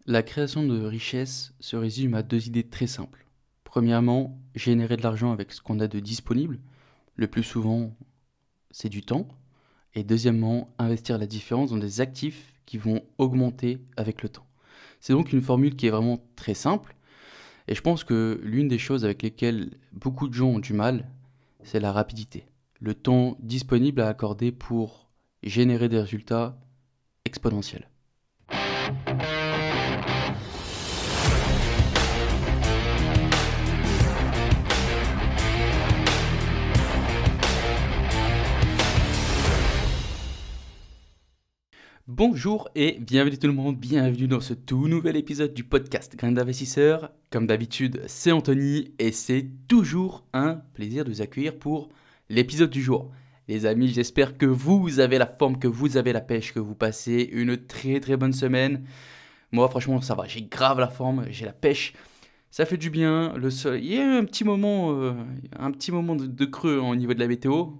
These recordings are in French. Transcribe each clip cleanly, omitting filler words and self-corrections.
La création de richesse se résume à deux idées très simples. Premièrement, générer de l'argent avec ce qu'on a de disponible. Le plus souvent, c'est du temps. Et deuxièmement, investir la différence dans des actifs qui vont augmenter avec le temps. C'est donc une formule qui est vraiment très simple. Et je pense que l'une des choses avec lesquelles beaucoup de gens ont du mal, c'est la rapidité. Le temps disponible à accorder pour générer des résultats exponentiels. Bonjour et bienvenue tout le monde, bienvenue dans ce tout nouvel épisode du podcast Grain d'investisseur. Comme d'habitude, c'est Anthony et c'est toujours un plaisir de vous accueillir pour l'épisode du jour. Les amis, j'espère que vous avez la forme, que vous avez la pêche, que vous passez une très très bonne semaine. Moi franchement ça va, j'ai grave la forme, j'ai la pêche. Ça fait du bien, le soleil. Il y a eu un petit moment de creux au niveau de la météo,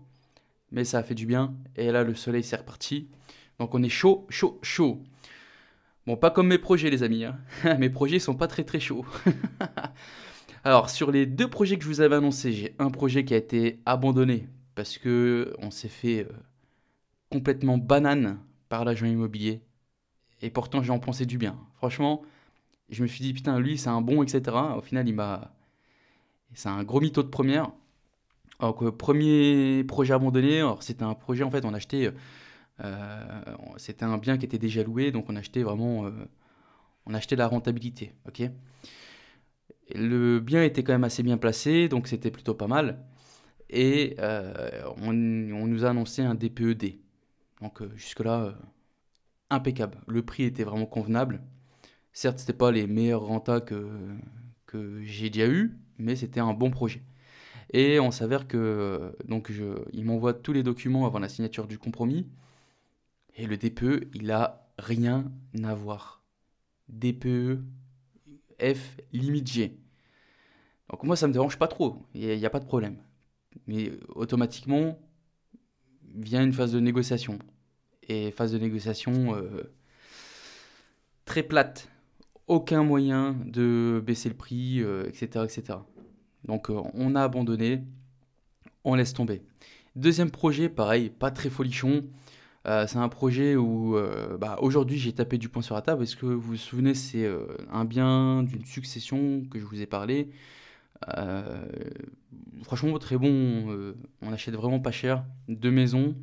mais ça a fait du bien. Et là le soleil c'est reparti. Donc on est chaud, chaud, chaud. Bon, pas comme mes projets, les amis, hein. Mes projets sont pas très très chauds. Alors, sur les deux projets que je vous avais annoncés, j'ai un projet qui a été abandonné parce que on s'est fait complètement banane par l'agent immobilier. Et pourtant, j'en pensais du bien. Franchement, je me suis dit, putain, lui, c'est un bon, etc. Au final, c'est un gros mytho de première. Donc, premier projet abandonné, alors c'était un projet, en fait, on achetait. C'était un bien qui était déjà loué, donc on achetait vraiment. On achetait la rentabilité, ok. Et le bien était quand même assez bien placé, donc c'était plutôt pas mal. Et on nous a annoncé un DPED. Donc jusque-là, impeccable. Le prix était vraiment convenable. Certes, c'était pas les meilleurs rentas que j'ai déjà eu, mais c'était un bon projet. Et on s'avère que il m'envoie tous les documents avant la signature du compromis. Et le DPE, il a rien à voir. DPE F limite G. Donc moi, ça me dérange pas trop, il n'y a pas de problème. Mais automatiquement, vient une phase de négociation. Et phase de négociation très plate. Aucun moyen de baisser le prix, etc., etc. Donc on a abandonné, on laisse tomber. Deuxième projet, pareil, pas très folichon. C'est un projet où aujourd'hui j'ai tapé du poing sur la table. Est-ce que vous vous souvenez, c'est un bien d'une succession que je vous ai parlé. Euh, Franchement, très bon. On achète vraiment pas cher. Deux maisons.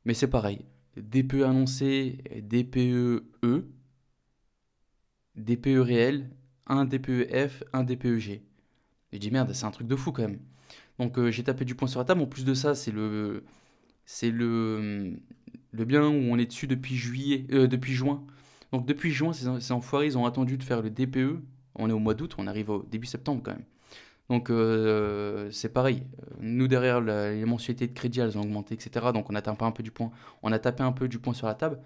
Mais c'est pareil. DPE annoncé, DPE-E, DPE réel, un DPE-F, un DPE-G. Et je dis merde, c'est un truc de fou quand même. Donc j'ai tapé du poing sur la table. En plus de ça, c'est le bien où on est dessus depuis juin. Donc depuis juin, ces enfoirés, ils ont attendu de faire le DPE. On est au mois d'août, on arrive au début septembre quand même. Donc c'est pareil. Nous derrière les mensualités de crédit elles ont augmenté, etc. Donc on a tapé un peu du poing sur la table.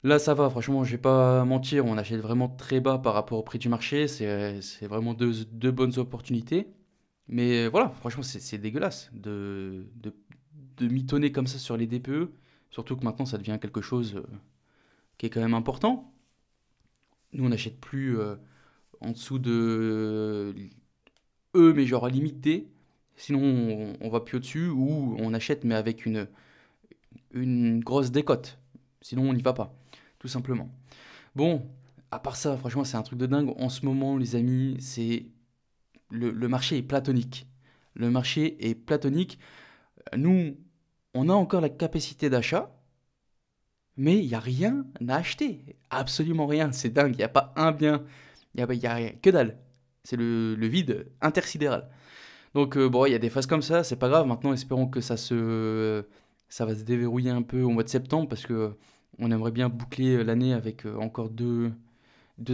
Là ça va, franchement je vais pas mentir, on achète vraiment très bas par rapport au prix du marché. C'est vraiment deux bonnes opportunités. Mais voilà, franchement c'est dégueulasse de mitonner comme ça sur les DPE. Surtout que maintenant ça devient quelque chose qui est quand même important. Nous on n'achète plus en dessous de mais genre à limité. Sinon, on va plus au-dessus ou on achète mais avec une grosse décote. Sinon, on n'y va pas, tout simplement. Bon, à part ça, franchement, c'est un truc de dingue. En ce moment, les amis, le marché est platonique. Le marché est platonique. Nous, on a encore la capacité d'achat, mais il n'y a rien à acheter. Absolument rien. C'est dingue. Il n'y a pas un bien. Il y a rien. Que dalle. C'est le vide intersidéral. Donc bon, il y a des phases comme ça, c'est pas grave. Maintenant, espérons que ça va se déverrouiller un peu au mois de septembre parce que on aimerait bien boucler l'année avec encore deux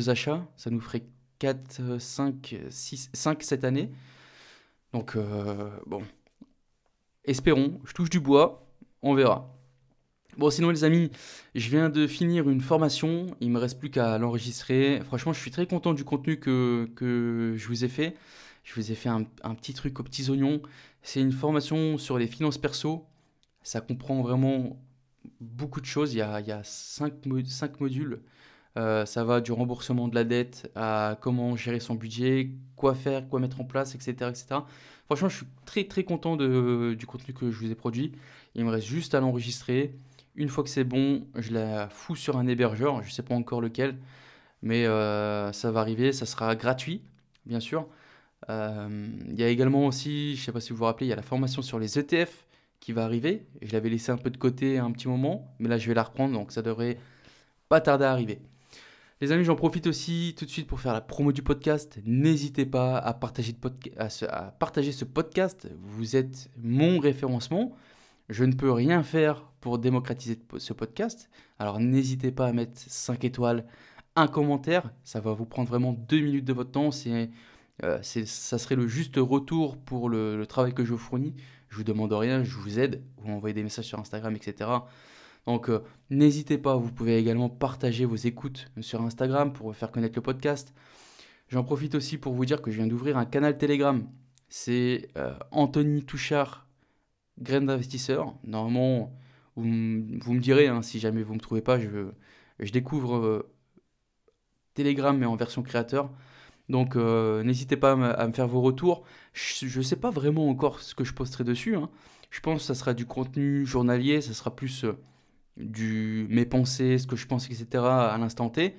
achats. Ça nous ferait 4, 5, 6, 5 cette année. Donc bon, espérons. Je touche du bois, on verra. Bon, sinon les amis, je viens de finir une formation. Il me reste plus qu'à l'enregistrer. Franchement, je suis très content du contenu que je vous ai fait. Je vous ai fait un petit truc aux petits oignons. C'est une formation sur les finances perso. Ça comprend vraiment beaucoup de choses. Il y a 5 modules. Ça va du remboursement de la dette à comment gérer son budget, quoi faire, quoi mettre en place, etc., etc. Franchement, je suis très très content du contenu que je vous ai produit. Il me reste juste à l'enregistrer. Une fois que c'est bon, je la fous sur un hébergeur. Je ne sais pas encore lequel, mais ça va arriver. Ça sera gratuit, bien sûr. Il y a également aussi, je ne sais pas si vous vous rappelez, il y a la formation sur les ETF qui va arriver. Je l'avais laissé un peu de côté un petit moment, mais là je vais la reprendre, donc ça devrait pas tarder à arriver. Les amis, j'en profite aussi tout de suite pour faire la promo du podcast. N'hésitez pas à partager, à partager ce podcast. Vous êtes mon référencement. Je ne peux rien faire pour démocratiser ce podcast. Alors n'hésitez pas à mettre 5 étoiles, un commentaire. Ça va vous prendre vraiment 2 minutes de votre temps. Ça serait le juste retour pour le travail que je vous fournis. Je vous demande rien, je vous aide. Vous m'envoyez des messages sur Instagram, etc. Donc n'hésitez pas, vous pouvez également partager vos écoutes sur Instagram pour faire connaître le podcast. J'en profite aussi pour vous dire que je viens d'ouvrir un canal Telegram. C'est Anthony Touchard, graine d'investisseur. Normalement, vous me direz, hein, si jamais vous ne me trouvez pas, je découvre Telegram mais en version créateur. Donc n'hésitez pas à me faire vos retours. Je ne sais pas vraiment encore ce que je posterai dessus, hein. Je pense que ça sera du contenu journalier, ça sera plus mes pensées, ce que je pense, etc. à l'instant T.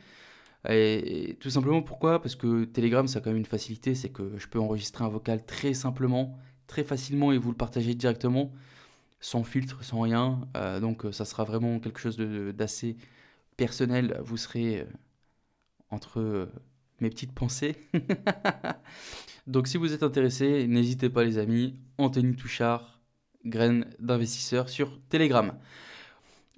Et tout simplement pourquoi? Parce que Telegram, ça a quand même une facilité, c'est que je peux enregistrer un vocal très simplement, très facilement et vous le partager directement, sans filtre, sans rien. Donc ça sera vraiment quelque chose d'assez personnel. Vous serez entre mes petites pensées. Donc si vous êtes intéressé, n'hésitez pas les amis, Anthony Touchard, graine d'investisseur sur Telegram.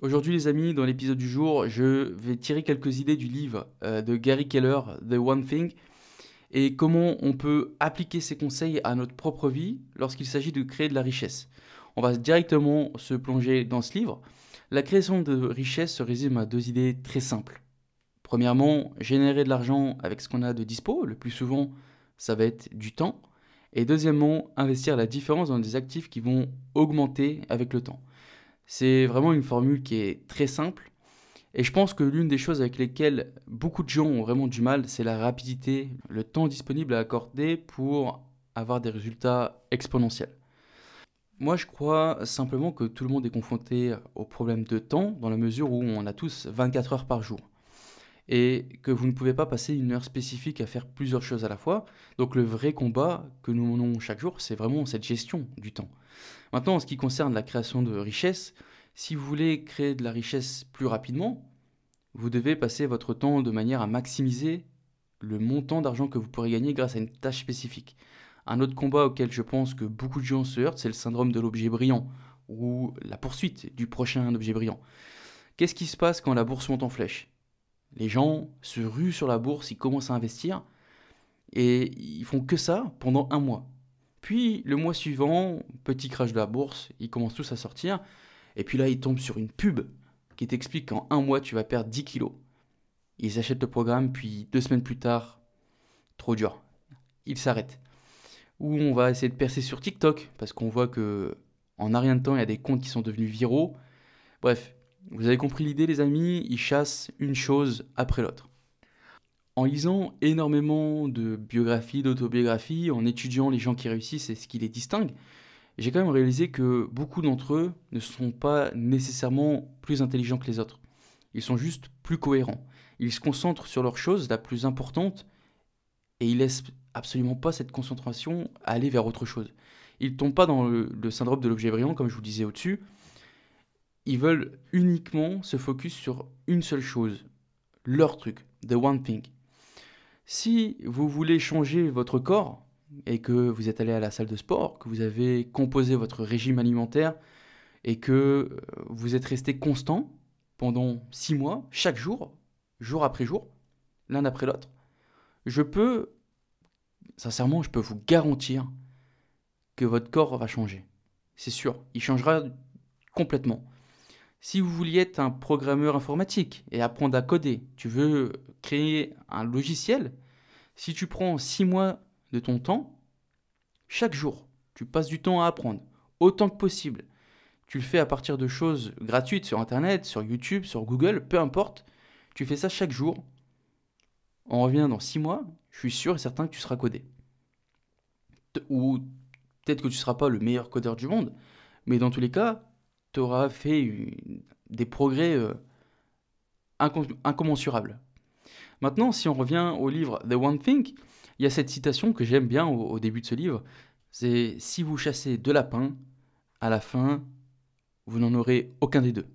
Aujourd'hui les amis, dans l'épisode du jour, je vais tirer quelques idées du livre de Gary Keller, The One Thing, et comment on peut appliquer ces conseils à notre propre vie lorsqu'il s'agit de créer de la richesse. On va directement se plonger dans ce livre. La création de richesse se résume à 2 idées très simples. Premièrement, générer de l'argent avec ce qu'on a de dispo, le plus souvent ça va être du temps. Et deuxièmement, investir la différence dans des actifs qui vont augmenter avec le temps. C'est vraiment une formule qui est très simple. Et je pense que l'une des choses avec lesquelles beaucoup de gens ont vraiment du mal, c'est la rapidité, le temps disponible à accorder pour avoir des résultats exponentiels. Moi, je crois simplement que tout le monde est confronté au problème de temps, dans la mesure où on a tous 24 heures par jour. Et que vous ne pouvez pas passer une heure spécifique à faire plusieurs choses à la fois. Donc le vrai combat que nous menons chaque jour, c'est vraiment cette gestion du temps. Maintenant, en ce qui concerne la création de richesse, si vous voulez créer de la richesse plus rapidement, vous devez passer votre temps de manière à maximiser le montant d'argent que vous pourrez gagner grâce à une tâche spécifique. Un autre combat auquel je pense que beaucoup de gens se heurtent, c'est le syndrome de l'objet brillant, ou la poursuite du prochain objet brillant. Qu'est-ce qui se passe quand la bourse monte en flèche? Les gens se ruent sur la bourse, ils commencent à investir, et ils font que ça pendant 1 mois. Puis le mois suivant, petit crash de la bourse, ils commencent tous à sortir, et puis là ils tombent sur une pub qui t'explique qu'en 1 mois tu vas perdre 10 kilos. Ils achètent le programme, puis 2 semaines plus tard, trop dur, ils s'arrêtent. Ou on va essayer de percer sur TikTok, parce qu'on voit que en un rien de temps il y a des comptes qui sont devenus viraux. Bref, vous avez compris l'idée les amis, ils chassent une chose après l'autre. En lisant énormément de biographies, d'autobiographies, en étudiant les gens qui réussissent et ce qui les distingue, j'ai quand même réalisé que beaucoup d'entre eux ne sont pas nécessairement plus intelligents que les autres. Ils sont juste plus cohérents. Ils se concentrent sur leur chose la plus importante et ils laissent absolument pas cette concentration aller vers autre chose. Ils ne tombent pas dans le syndrome de l'objet brillant, comme je vous disais au-dessus. Ils veulent uniquement se focus sur une seule chose, leur truc, the one thing. Si vous voulez changer votre corps et que vous êtes allé à la salle de sport, que vous avez composé votre régime alimentaire et que vous êtes resté constant pendant 6 mois, chaque jour, jour après jour, l'un après l'autre, sincèrement, je peux vous garantir que votre corps va changer. C'est sûr, il changera complètement. Si vous vouliez être un programmeur informatique et apprendre à coder, tu veux créer un logiciel, si tu prends 6 mois de ton temps, chaque jour, tu passes du temps à apprendre, autant que possible. Tu le fais à partir de choses gratuites sur Internet, sur YouTube, sur Google, peu importe. Tu fais ça chaque jour on revient dans 6 mois, je suis sûr et certain que tu seras codé. Ou peut-être que tu ne seras pas le meilleur codeur du monde, mais dans tous les cas, tu auras fait des progrès incommensurables. Maintenant, si on revient au livre The One Thing, il y a cette citation que j'aime bien au début de ce livre, c'est « Si vous chassez 2 lapins, à la fin, vous n'en aurez aucun des deux ».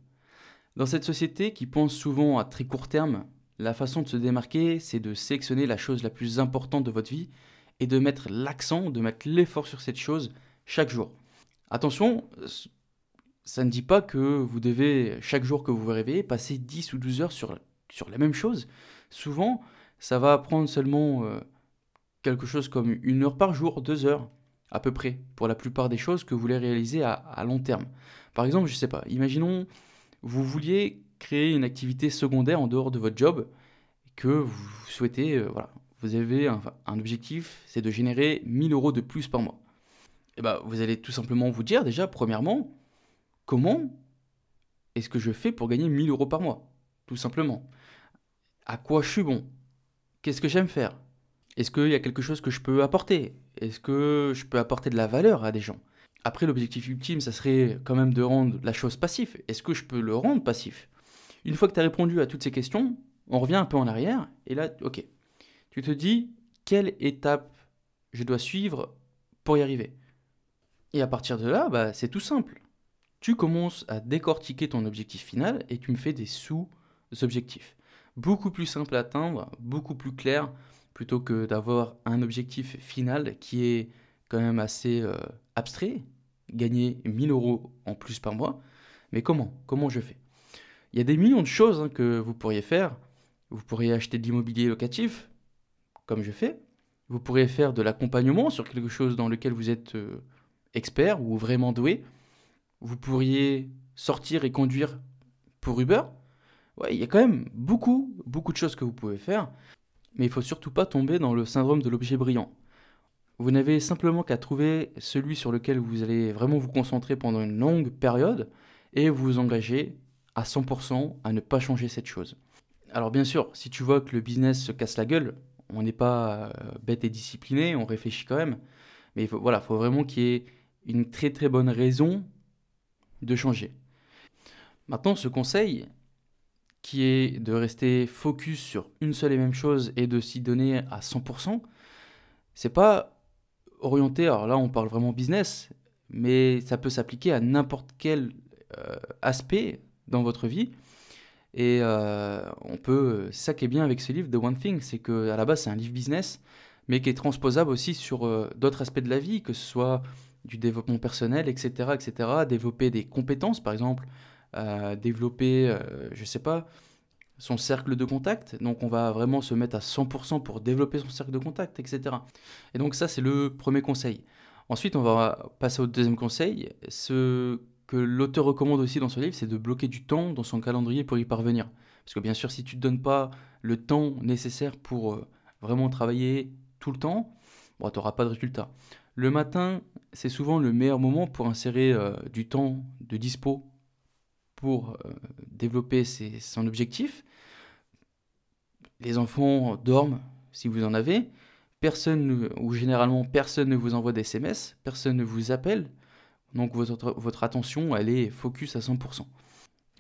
Dans cette société qui pense souvent à très court terme, la façon de se démarquer, c'est de sélectionner la chose la plus importante de votre vie et de mettre l'accent, de mettre l'effort sur cette chose chaque jour. Attention, ça ne dit pas que vous devez, chaque jour que vous vous réveillez, passer 10 ou 12 heures sur la même chose. Souvent, ça va prendre seulement quelque chose comme 1 heure par jour, 2 heures à peu près, pour la plupart des choses que vous voulez réaliser à long terme. Par exemple, je ne sais pas, imaginons vous vouliez créer une activité secondaire en dehors de votre job que vous souhaitez, vous avez un objectif, c'est de générer 1 000 € de plus par mois. Et vous allez tout simplement vous dire déjà, premièrement, comment est-ce que je fais pour gagner 1 000 € par mois? Tout simplement. À quoi je suis bon? Qu'est-ce que j'aime faire? Est-ce qu'il y a quelque chose que je peux apporter? Est-ce que je peux apporter de la valeur à des gens? Après, l'objectif ultime, ça serait quand même de rendre la chose passive. Est-ce que je peux le rendre passif? Une fois que tu as répondu à toutes ces questions, on revient un peu en arrière, et là, ok, tu te dis quelle étape je dois suivre pour y arriver. Et à partir de là, c'est tout simple. Tu commences à décortiquer ton objectif final et tu me fais des sous-objectifs. Beaucoup plus simple à atteindre, beaucoup plus clair, plutôt que d'avoir un objectif final qui est quand même assez abstrait, gagner 1 000 € en plus par mois. Mais comment je fais? Il y a des millions de choses que vous pourriez faire. Vous pourriez acheter de l'immobilier locatif, comme je fais. Vous pourriez faire de l'accompagnement sur quelque chose dans lequel vous êtes expert ou vraiment doué. Vous pourriez sortir et conduire pour Uber. Ouais, il y a quand même beaucoup de choses que vous pouvez faire. Mais il ne faut surtout pas tomber dans le syndrome de l'objet brillant. Vous n'avez simplement qu'à trouver celui sur lequel vous allez vraiment vous concentrer pendant une longue période et vous engager à 100% à ne pas changer cette chose. Alors bien sûr, si tu vois que le business se casse la gueule, on n'est pas bête et discipliné, on réfléchit quand même. Mais faut vraiment qu'il y ait une très très bonne raison de changer. Maintenant, ce conseil, qui est de rester focus sur une seule et même chose et de s'y donner à 100%, c'est pas orienté, alors là on parle vraiment business, mais ça peut s'appliquer à n'importe quel aspect dans votre vie. Et on peut, c'est ça qui est bien avec ce livre, The One Thing, c'est qu'à la base c'est un livre business, mais qui est transposable aussi sur d'autres aspects de la vie, que ce soit du développement personnel, etc., etc., développer des compétences, par exemple, développer, je sais pas, son cercle de contact. Donc on va vraiment se mettre à 100% pour développer son cercle de contact, etc. Et donc ça, c'est le premier conseil. Ensuite, on va passer au deuxième conseil. Ce que l'auteur recommande aussi dans ce livre, c'est de bloquer du temps dans son calendrier pour y parvenir. Parce que bien sûr, si tu ne te donnes pas le temps nécessaire pour vraiment travailler tout le temps, tu n'auras pas de résultat. Le matin, c'est souvent le meilleur moment pour insérer du temps de dispo pour développer son objectif. Les enfants dorment, si vous en avez. Généralement, personne ne vous envoie des SMS, personne ne vous appelle. Donc votre attention, elle est focus à 100%.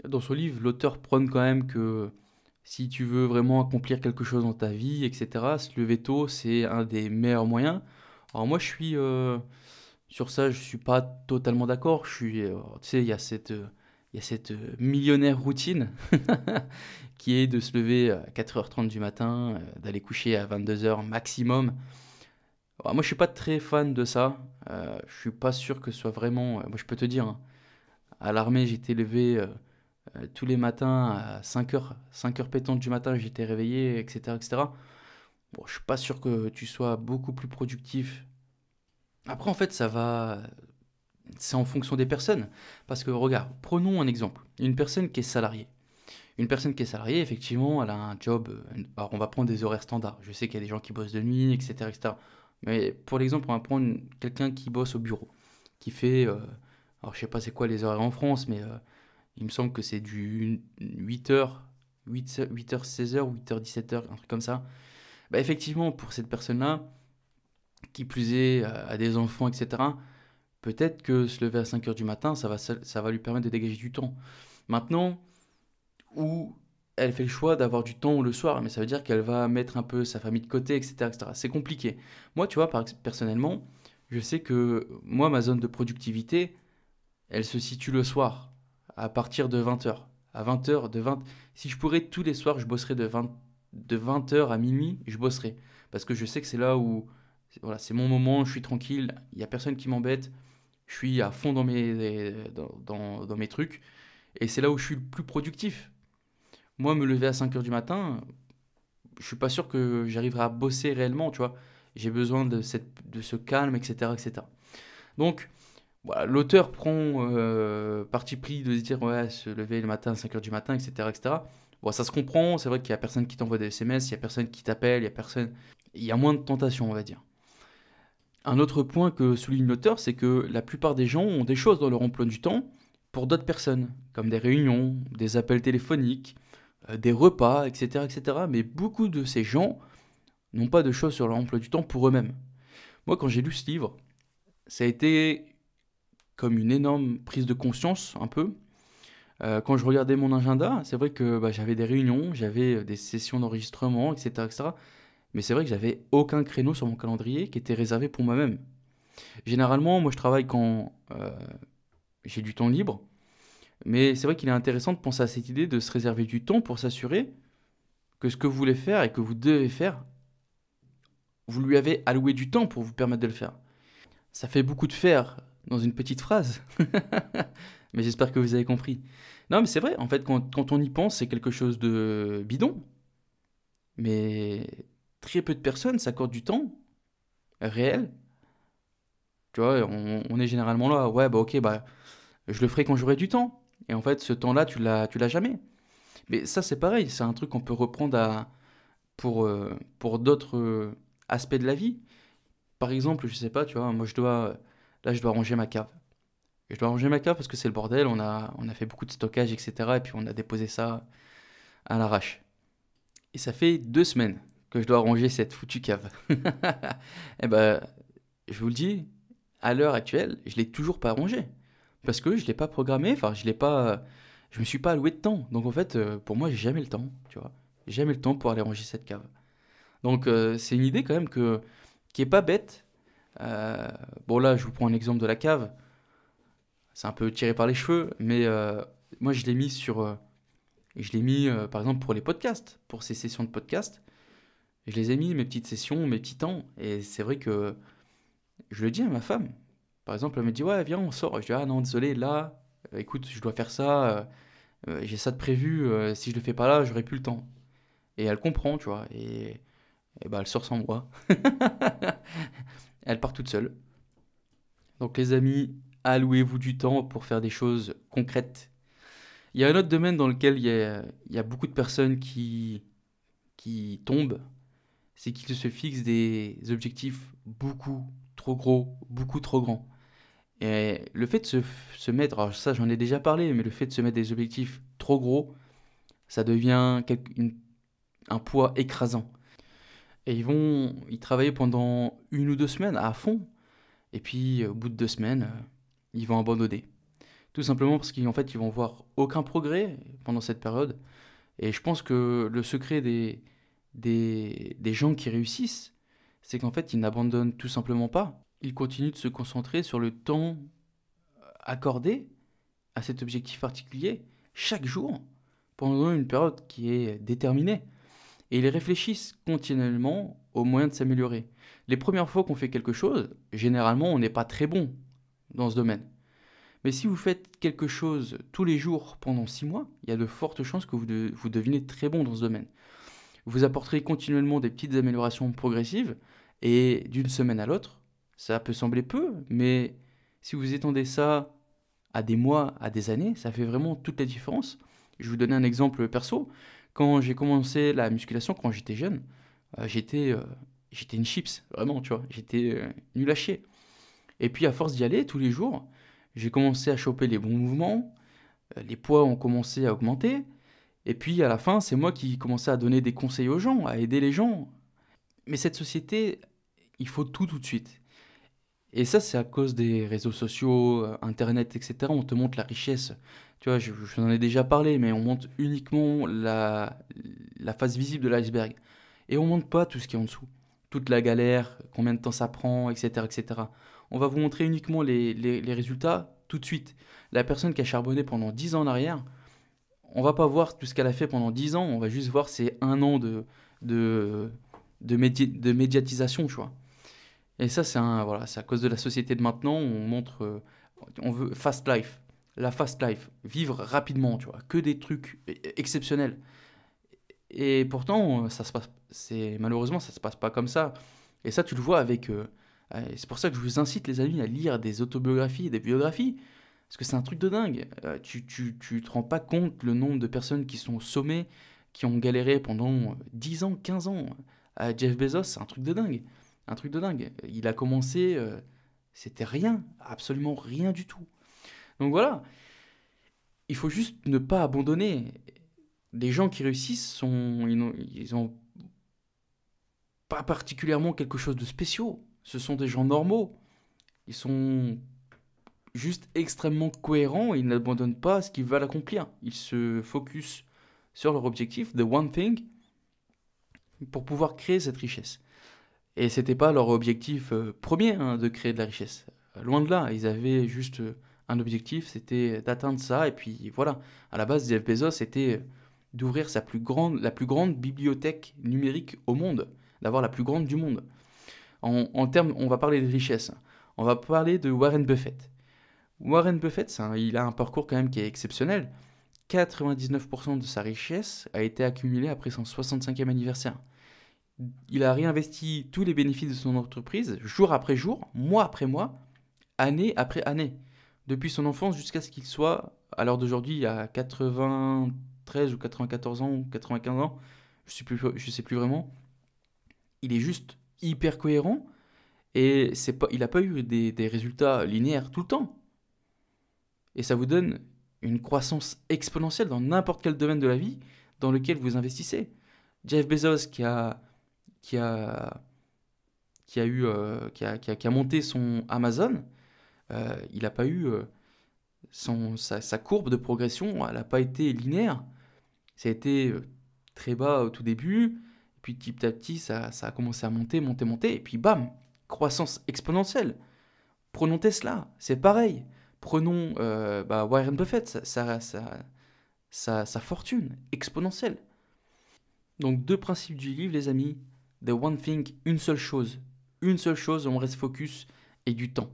Dans ce livre, l'auteur prône quand même que si tu veux vraiment accomplir quelque chose dans ta vie, etc., se lever tôt, c'est un des meilleurs moyens. Alors moi, je suis sur ça, je suis pas totalement d'accord. Tu sais, il y a cette millionnaire routine qui est de se lever à 4h30 du matin, d'aller coucher à 22h maximum. Alors, moi, je suis pas très fan de ça. Je suis pas sûr que ce soit vraiment. Moi, je peux te dire, à l'armée, j'étais levé tous les matins à 5h pétantes du matin, j'étais réveillé, etc., etc. Bon, je suis pas sûr que tu sois beaucoup plus productif. Après, en fait, c'est en fonction des personnes. Parce que, regarde, prenons un exemple. Une personne qui est salariée. Une personne qui est salariée, effectivement, elle a un job. Alors, on va prendre des horaires standards. Je sais qu'il y a des gens qui bossent de nuit, etc., etc. Mais pour l'exemple, on va prendre quelqu'un qui bosse au bureau, qui fait. Alors, je sais pas c'est quoi les horaires en France, mais il me semble que c'est du 8h, 16h, 8h, 17h, un truc comme ça. Bah, effectivement, pour cette personne-là, qui plus est, a des enfants, etc., peut-être que se lever à 5 heures du matin, ça va lui permettre de dégager du temps. Maintenant, où elle fait le choix d'avoir du temps le soir, mais ça veut dire qu'elle va mettre un peu sa famille de côté, etc., etc. C'est compliqué. Moi, tu vois, personnellement, je sais que moi, ma zone de productivité, elle se situe le soir, à partir de 20 heures. À 20 heures, si je pourrais tous les soirs, je bosserais de 20 heures à minuit, je bosserais. Parce que je sais que c'est là où, voilà, c'est mon moment, je suis tranquille, il n'y a personne qui m'embête, je suis à fond dans mes trucs, et c'est là où je suis le plus productif. Moi, me lever à 5 heures du matin, je suis pas sûr que j'arriverai à bosser réellement, tu vois. J'ai besoin de ce calme, etc., etc. Donc, voilà, l'auteur prend parti pris de se dire, ouais, se lever le matin à 5 heures du matin, etc., etc. Bon, ça se comprend, c'est vrai qu'il y a personne qui t'envoie des SMS, il y a personne qui t'appelle, il y a moins de tentation, on va dire. Un autre point que souligne l'auteur, c'est que la plupart des gens ont des choses dans leur emploi du temps pour d'autres personnes, comme des réunions, des appels téléphoniques, des repas, etc., etc. Mais beaucoup de ces gens n'ont pas de choses sur leur emploi du temps pour eux-mêmes. Moi, quand j'ai lu ce livre, ça a été comme une énorme prise de conscience, un peu. Quand je regardais mon agenda, c'est vrai que j'avais des réunions, j'avais des sessions d'enregistrement, etc., etc. Mais c'est vrai que j'avais aucun créneau sur mon calendrier qui était réservé pour moi-même. Généralement, moi, je travaille quand j'ai du temps libre. Mais c'est vrai qu'il est intéressant de penser à cette idée de se réserver du temps pour s'assurer que ce que vous voulez faire et que vous devez faire, vous lui avez alloué du temps pour vous permettre de le faire. Ça fait beaucoup de faire dans une petite phrase, mais j'espère que vous avez compris. Non, mais c'est vrai, en fait, quand on y pense, c'est quelque chose de bidon, mais très peu de personnes s'accordent du temps réel. Tu vois, on est généralement là, ouais, bah ok, bah je le ferai quand j'aurai du temps. Et en fait, ce temps-là, tu l'as jamais. Mais ça, c'est pareil, c'est un truc qu'on peut reprendre pour d'autres aspects de la vie. Par exemple, je sais pas, tu vois, moi là, je dois ranger ma cave. Je dois ranger ma cave parce que c'est le bordel, on a fait beaucoup de stockage, etc. Et puis on a déposé ça à l'arrache. Et ça fait 2 semaines que je dois ranger cette foutue cave. Et ben, je vous le dis, à l'heure actuelle, je l'ai toujours pas rangée. Parce que je l'ai pas programmé, enfin, je me suis pas alloué de temps. Donc en fait, pour moi, j'ai jamais le temps, tu vois. J'ai jamais le temps pour aller ranger cette cave. Donc c'est une idée quand même qui est pas bête. Euh, bon là, je vous prends un exemple de la cave. C'est un peu tiré par les cheveux, mais moi je l'ai mis par exemple pour les podcasts, pour ces sessions de podcast. Je les ai mis mes petites sessions, mes petits temps, et c'est vrai que je le dis à ma femme. Par exemple, elle me dit ouais viens on sort. Je dis ah non désolé là, écoute je dois faire ça, j'ai ça de prévu. Si je le fais pas là, j'aurai plus le temps. Et elle comprend, tu vois, et bah elle sort sans moi. Elle part toute seule. Donc les amis, allouez-vous du temps pour faire des choses concrètes. Il y a un autre domaine dans lequel il y a beaucoup de personnes qui tombent, c'est qu'ils se fixent des objectifs beaucoup trop gros, beaucoup trop grands. Et le fait de se mettre, alors ça j'en ai déjà parlé, mais le fait de se mettre des objectifs trop gros, ça devient un poids écrasant. Et ils vont y travailler pendant 1 ou 2 semaines à fond, et puis au bout de 2 semaines, ils vont abandonner. Tout simplement parce qu'en fait, ils vont voir aucun progrès pendant cette période. Et je pense que le secret des gens qui réussissent, c'est qu'en fait, ils n'abandonnent tout simplement pas. Ils continuent de se concentrer sur le temps accordé à cet objectif particulier chaque jour pendant une période qui est déterminée. Et ils réfléchissent continuellement aux moyens de s'améliorer. Les premières fois qu'on fait quelque chose, généralement, on n'est pas très bon dans ce domaine. Mais si vous faites quelque chose tous les jours pendant 6 mois, il y a de fortes chances que vous devinez très bon dans ce domaine. Vous apporterez continuellement des petites améliorations progressives et d'une semaine à l'autre, ça peut sembler peu, mais si vous étendez ça à des mois, à des années, ça fait vraiment toute la différence. Je vais vous donner un exemple perso. Quand j'ai commencé la musculation, quand j'étais jeune, j'étais une chips, vraiment, tu vois. J'étais nul à chier. Et puis à force d'y aller tous les jours, j'ai commencé à choper les bons mouvements, les poids ont commencé à augmenter, et puis à la fin, c'est moi qui commençais à donner des conseils aux gens, à aider les gens. Mais cette société, il faut tout de suite. Et ça, c'est à cause des réseaux sociaux, Internet, etc. On te montre la richesse. Tu vois, je en ai déjà parlé, mais on montre uniquement la face visible de l'iceberg. Et on montre pas tout ce qui est en dessous. Toute la galère, combien de temps ça prend, etc., etc. On va vous montrer uniquement les résultats tout de suite. La personne qui a charbonné pendant 10 ans en arrière, on va pas voir tout ce qu'elle a fait pendant 10 ans, on va juste voir ses 1 an de, de médiatisation, tu vois. Et ça, voilà, c'est à cause de la société de maintenant, on montre, on veut fast life, la fast life, vivre rapidement, tu vois, que des trucs exceptionnels. Et pourtant, ça se passe, malheureusement, ça se passe pas comme ça. Et ça, tu le vois avec, c'est pour ça que je vous incite, les amis, à lire des autobiographies et des biographies, parce que c'est un truc de dingue. Tu te rends pas compte le nombre de personnes qui sont au sommet, qui ont galéré pendant 10 ans, 15 ans. Jeff Bezos, c'est un truc de dingue. Un truc de dingue. Il a commencé, c'était rien, absolument rien du tout. Donc voilà, il faut juste ne pas abandonner. Les gens qui réussissent ils ont pas particulièrement quelque chose de spécial. Ce sont des gens normaux. Ils sont juste extrêmement cohérents et ils n'abandonnent pas ce qu'ils veulent accomplir. Ils se focus sur leur objectif, the one thing, pour pouvoir créer cette richesse. Et c'était pas leur objectif premier, hein, de créer de la richesse. Loin de là, ils avaient juste un objectif, c'était d'atteindre ça. Et puis voilà, à la base, Jeff Bezos, c'était d'ouvrir la plus grande bibliothèque numérique au monde, d'avoir la plus grande du monde. En termes, on va parler de richesse. On va parler de Warren Buffett. Warren Buffett, il a un parcours quand même qui est exceptionnel. 99% de sa richesse a été accumulée après son 65e anniversaire. Il a réinvesti tous les bénéfices de son entreprise, jour après jour, mois après mois, année après année. Depuis son enfance jusqu'à ce qu'il soit, à l'heure d'aujourd'hui, à 93 ou 94 ans ou 95 ans, je sais plus vraiment. Il est juste hyper cohérent et il n'a pas eu des résultats linéaires tout le temps. Et ça vous donne une croissance exponentielle dans n'importe quel domaine de la vie dans lequel vous investissez. Jeff Bezos qui a monté son Amazon, il n'a pas eu sa courbe de progression, elle n'a pas été linéaire. Ça a été très bas au tout début, et puis petit à petit, ça a commencé à monter, et puis bam, croissance exponentielle. Prenons Tesla, c'est pareil. Prenons Warren Buffett, sa fortune exponentielle. Donc, 2 principes du livre, les amis. The one thing, une seule chose. Une seule chose, on reste focus, et du temps.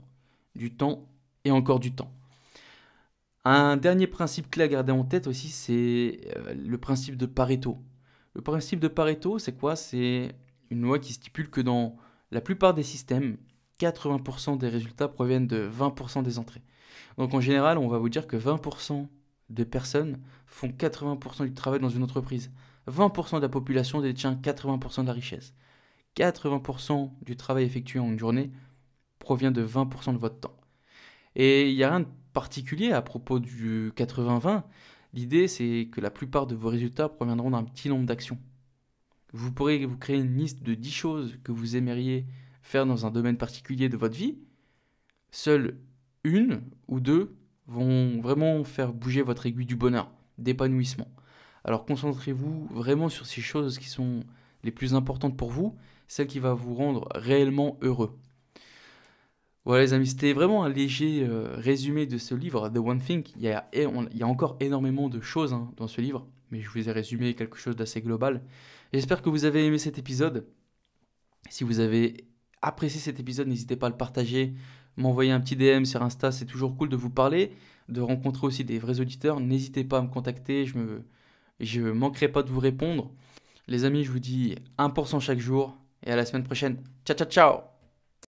Du temps et encore du temps. Un dernier principe clé à garder en tête aussi, c'est le principe de Pareto. Le principe de Pareto, c'est quoi? C'est une loi qui stipule que dans la plupart des systèmes, 80% des résultats proviennent de 20% des entrées. Donc en général, on va vous dire que 20% des personnes font 80% du travail dans une entreprise. 20% de la population détient 80% de la richesse. 80% du travail effectué en une journée provient de 20% de votre temps. Et il n'y a rien de particulier à propos du 80-20. L'idée, c'est que la plupart de vos résultats proviendront d'un petit nombre d'actions. Vous pourrez vous créer une liste de 10 choses que vous aimeriez faire dans un domaine particulier de votre vie. Seule une ou deux vont vraiment faire bouger votre aiguille du bonheur, d'épanouissement. Alors concentrez-vous vraiment sur ces choses qui sont les plus importantes pour vous, celles qui vont vous rendre réellement heureux. Voilà les amis, c'était vraiment un léger résumé de ce livre, The One Thing. Il y a encore énormément de choses, hein, dans ce livre, mais je vous ai résumé quelque chose d'assez global. J'espère que vous avez aimé cet épisode. Si vous avez apprécié cet épisode, n'hésitez pas à le partager, m'envoyer un petit DM sur Insta, c'est toujours cool de vous parler, de rencontrer aussi des vrais auditeurs. N'hésitez pas à me contacter, je manquerai pas de vous répondre. Les amis, je vous dis 1% chaque jour et à la semaine prochaine. Ciao, ciao, ciao!